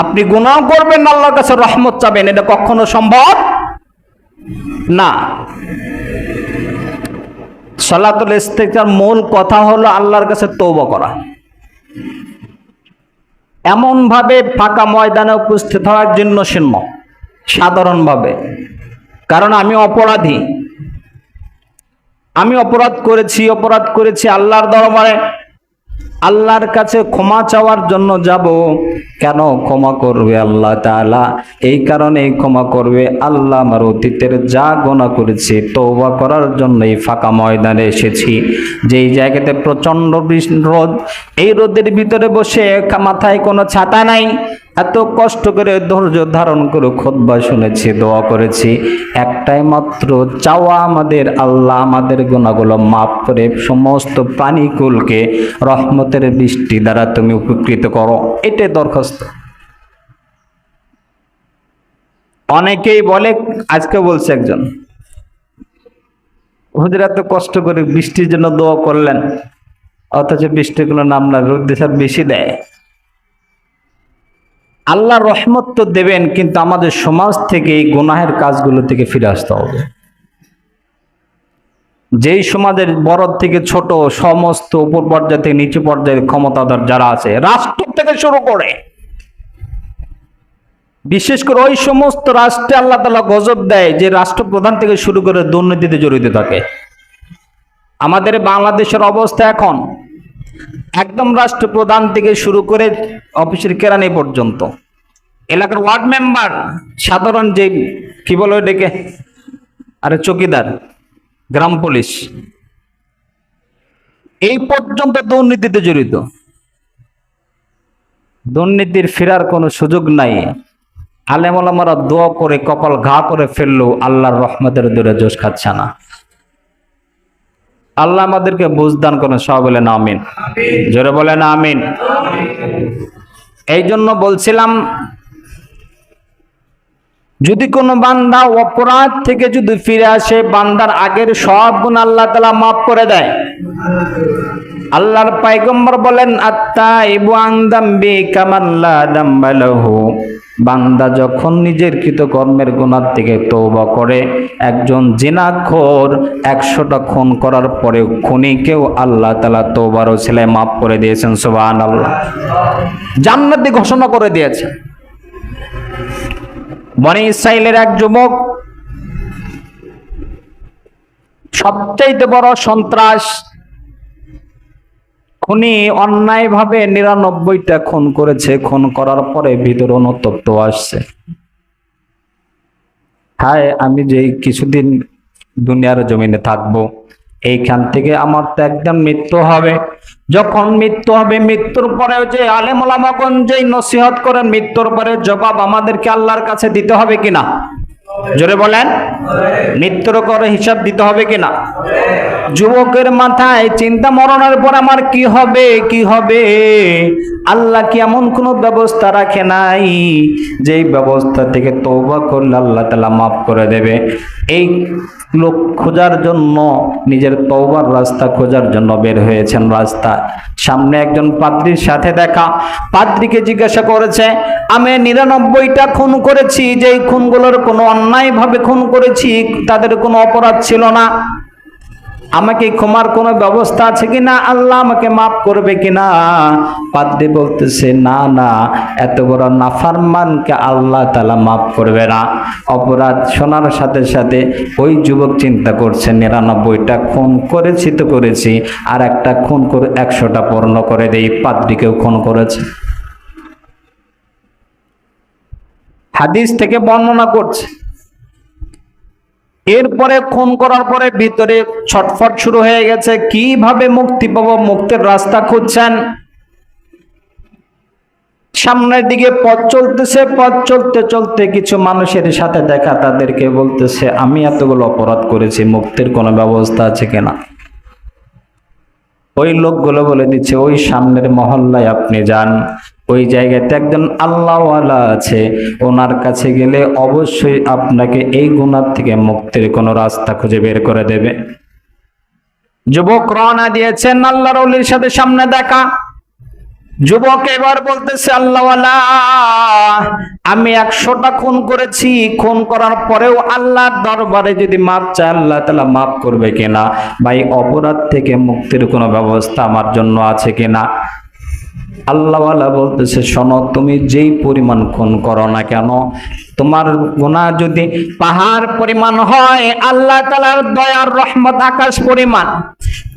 আপনি গুনাহ করবেন, আল্লাহর কাছে রহমত চাবেন, এটা কখনো সম্ভব না। সালাতুল ইস্তিগফার মূল কথা হলো আল্লাহর কাছে তওবা করা, এমন ভাবে ফাঁকা ময়দানে উপস্থিত হওয়ার জন্য শূন্য সাধারণভাবে। কারণ আমি অপরাধী, আমি অপরাধ করেছি আল্লাহর দরবারে, আল্লাহর কাছে ক্ষমা চাওয়ার জন্য যাব। কেন ক্ষমা করবে আল্লাহ তাআলা? এই কারণে ক্ষমা করবে, আল্লাহ আমার অতীতের যা গুনাহ করেছি তওবা করার জন্য এই ফাঁকা ময়দানে এসেছি, যেই জায়গাতে প্রচন্ড রোদ, এই রোদের ভিতরে বসে মাথায় কোনো ছাতা নাই, এত কষ্ট করে ধৈর্য ধারণ করে খুতবা শুনেছি, দোয়া করেছি, একটাই মাত্র চাওয়া আমাদের, আল্লাহ আমাদের গুনাহগুলো মাফ করে সমস্ত প্রাণীকুলকে রহমতের বৃষ্টি দ্বারা তুমি উপকৃত করো, এটাই দরখাস্ত। অনেকেই বলে, আজকে বলছে একজন, হুজুর এত কষ্ট করে বৃষ্টির জন্য দোয়া করলেন, অথচ বৃষ্টিগুলো নাম না, রোদ দেশার বেশি দেয়। আল্লাহ রহমত তো দেবেন, কিন্তু আমাদের সমাজ থেকে এই গুনাহের কাজগুলো থেকে ফিরে আসতে হবে। যেই সমাজের বড় থেকে ছোট সমস্ত উপর পর্যায়ে থেকে নিচু পর্যায়ের ক্ষমতাধর যারা আছে, রাষ্ট্র থেকে শুরু করে, বিশেষ করে ওই সমস্ত রাষ্ট্রে আল্লাহ তাআলা গজব দেয় যে রাষ্ট্রপ্রধান থেকে শুরু করে দুর্নীতিতে জড়িত থাকে। আমাদের বাংলাদেশের অবস্থা এখন একদম রাষ্ট্রপ্রধান থেকে শুরু করে অফিসের কেরানি পর্যন্ত, এলাকার ওয়ার্ড মেম্বার, সাধারণ যে কি বলে ডেকে আরে চৌকিদার, গ্রাম পুলিশ, এই পর্যন্ত দুর্নীতিতে জড়িত। দুর্নীতির ফেরার কোনো সুযোগ নাই। আলেম ওলামারা দোয়া করে কপাল ঘা করে ফেললেও আল্লাহর রহমতের দূরে জোশ খাচ্ছে না। আল্লাহ আমাদেরকে বুঝদান করেন, সবাই বলেন আমিন, জোরে বলেন আমিন। এই জন্য বলছিলাম, যদি কোনো বান্দা অপরাধ থেকে যদি ফিরে আসে, বান্দার আগের সব গুনাহ আল্লাহ তাআলা মাফ করে দেয়। আল্লাহর পয়গম্বর বলেন, আত্তাইবু আন যামবি কামান লা যামবা লাহু। বান্দা যখন নিজের কৃতকর্মের গুনাহ থেকে তওবা করে, একজন জিনাখোর 100টা খুন করার পরেও খুনিকেও আল্লাহ তাআলা তওবার ওসিলায় মাফ করে দিয়েছেন, সুবহানাল্লাহ, জান্নাতি ঘোষণা করে দিয়েছেন। বনি ইসরাইলের এক যুবক, সবচাইতে বড় সন্ত্রাস, খুনি, অন্যায়ভাবে 99টা খুন করেছে। খুন করার পরে ভিতরে অনুতপ্ত আসছে, হায় আমি যে কিছুদিন দুনিয়ার জমিনে থাকবো, এইখান থেকে আমার তো একদম মৃত্যু হবে। যখন মৃত্যু হবে, মৃত্যুর পরে যে আলেম ওলামাগণ যেই নসিহত করেন, মৃত্যুর পরে জবাব আমাদেরকে আল্লাহর কাছে দিতে হবে কিনা? জোরে বলেন, মৃত্যুর করে হিসাব দিতে হবে কিনা? যুবকের মাথায় চিন্তা, মরণের পর আমার কি হবে, কি হবে? আল্লাহ কি এমন কোন ব্যবস্থা রাখে নাই যেই ব্যবস্থা থেকে তওবা করলে আল্লাহ তাআলা মাফ করে দেবে? এই লোক খোঁজার জন্য, নিজের তওবার রাস্তা খোঁজার জন্য বের হয়েছেন রাস্তা। সামনে একজন পাদ্রীর সাথে দেখা। পাদ্রীকে জিজ্ঞাসা করেছে, আমি 99টা খুন করেছি, যেই খুনগুলোর কোনো অন্যায়ভাবে খুন করেছি, তাদের কোনো অপরাধ ছিল না, আমাকে ক্ষমার কোনো ব্যবস্থা আছে কিনা? আল্লাহ আমাকে মাফ করবে কিনা? পাদ্রী বলতেছে, না না, এত বড় নাফরমানকে আল্লাহ তাআলা মাফ করবে না। অপরাধ শোনার সাথে সাথে ওই যুবক চিন্তা করছে, 99টা খুন করেছি তো করেছি, আর একটা খুন করে 100টা পূর্ণ করে দেই। পাদ্রীকেও খুন করেছে। হাদিস থেকে বর্ণনা করছে। এরপরে খুন করার পরে ভিতরে ছটফট শুরু হয়ে গেছে, কিভাবে মুক্তি পাবো, মুক্তির রাস্তা খুঁজছেন। সামনের দিকে পথ চলতেছে, পথ চলতে চলতে কিছু মানুষের সাথে দেখা, তাদেরকে বলতেছে, আমি এতগুলো অপরাধ করেছি, মুক্তির কোনো ব্যবস্থা আছে কিনা? ওই লোকগুলো বলে দিচ্ছে, ওই সামনের মহল্লায় আপনি যান, ওই জায়গাতে একজন আল্লাহওয়ালা আছে, ওনার কাছে গেলে অবশ্যই আপনাকে এই গুনাহ থেকে মুক্তির কোনো রাস্তা খুঁজে বের করে দেবে। যুবক রওনা দিয়েছেন, আল্লাহর ওলির সাথে সামনে দেখা। যুবক এবার বলতেছে, আল্লাহওয়ালা আমি 100টা খুন করেছি, খুন করার পরেও আল্লাহর দরবারে যদি মাপ চাই আল্লাহ তাআলা মাফ করবে কিনা? ভাই অপরাধ থেকে মুক্তির কোনো ব্যবস্থা আমার জন্য আছে কিনা? আল্লাহওয়ালা বলতেছে, শোনো, তুমি যেই পরিমাণ খুন করো না কেন, তোমার গুনাহ যদি পাহাড় পরিমাণ হয়, আল্লাহ তাআলার দয়ার রহমত আকাশ পরিমাণ।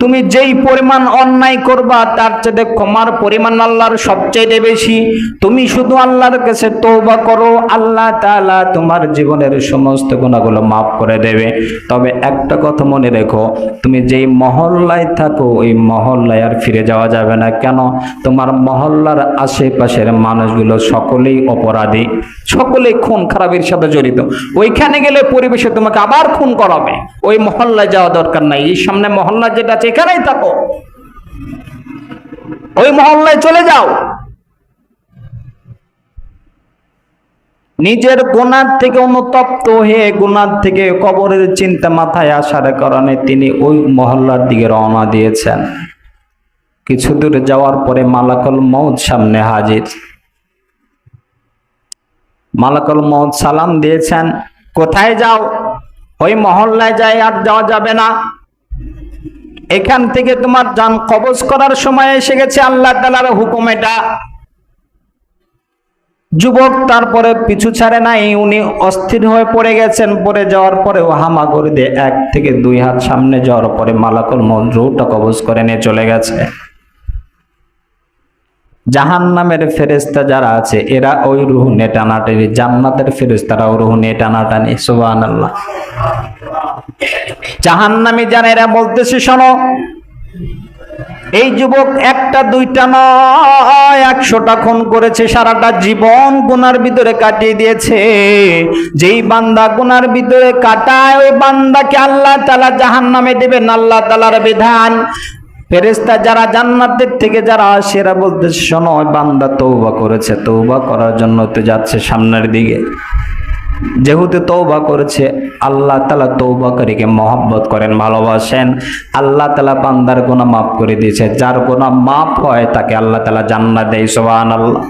তুমি যেই পরিমাণ অন্যায় করবা তার চেয়ে ক্ষমার পরিমাণ আল্লাহর সবচেয়ে বেশি। তুমি শুধু আল্লাহর কাছে তওবা করো, আল্লাহ তাআলা তোমার জীবনের সমস্ত গুনাহগুলো মাফ করে দেবে। তবে একটা কথা মনে রেখো, তুমি যেই মহল্লায় থাকো ওই মহল্লায় আর ফিরে যাওয়া যাবে না। কেন? তোমার মহল্লার আশেপাশের মানুষগুলো সকলেই অপরাধী, সকলেই খুন খারাপের সাথে জড়িত। ওইখানে গেলে পরিবেশে তোমাকে আবার খুন করাবে। ওই মহল্লায় যাওয়া দরকার নাই, এই সামনে মহল্লা যেটা আছে এখানেই থাকো, ওই মহল্লায় চলে যাও। নিজের গুনাহ থেকে অনুতপ্ত হয়ে, গুনাহ থেকে কবরের চিন্তা মাথায় আসার কারণে তিনি ওই মহল্লার দিকে রওনা দিয়েছেন। কিছু দূর যাওয়ার পরে মালাকুল মউত সামনে হাজির। মালাকুল মউত সালাম দিয়েছেন, কোথায় যাও? ওই মহল্লায় যাই আর যাওয়া যাবে না, এখান থেকে তোমার জান কবজ করার সময় এসে গেছে, আল্লাহ তাআলার হুকুম এটা। যুবক তারপরে পিছু ছাড়ে নাই, উনি অস্থির হয়ে পড়ে গেছেন। পড়ে যাওয়ার পরে ও হামাগুড়ি দিয়ে 1 থেকে 2 হাত সামনে যাওয়ার পরে মালাকুল মউত রূহটা কবজ করে নিয়ে চলে গেছে। জাহান্নামের ফেরেশতা যারা আছে এরা ওই রূহ নিয়ে টানাটানি, জান্নাতের ফেরেশতারা ওই রূহ নিয়ে টানাটানি। সুবহানাল্লাহ। জাহান্নামী যারা এরা বলতেছে, শোনো, এই যুবক 1টা 2টা নয় 100টা খুন করেছে, সারাটা জীবন গুনার ভিতরে কাটিয়ে দিয়েছে। যেই বান্দা গুনার ভিতরে কাটায় ওই বান্দাকে আল্লাহ তাআলা জাহান্নামে দেবেন, আল্লাহ তাআলার বিধান। ফেরেশতা যারা জান্নাতের থেকে যারা আসে এরা বলতেছে, শোনো, ওই বান্দা তওবা করেছে, তওবা করার জন্য তো যাচ্ছে সামনের দিকে। যেহেতু তওবা করেছে, আল্লাহ তাআলা তওবাকারীকে মহব্বত করেন, ভালোবাসেন। আল্লাহ তাআলা বান্দার গুনাহ মাফ করে দিয়েছে। যার গুনাহ মাফ হয় তাকে আল্লাহ তাআলা জান্নাত দেয়। সুবহানাল্লাহ।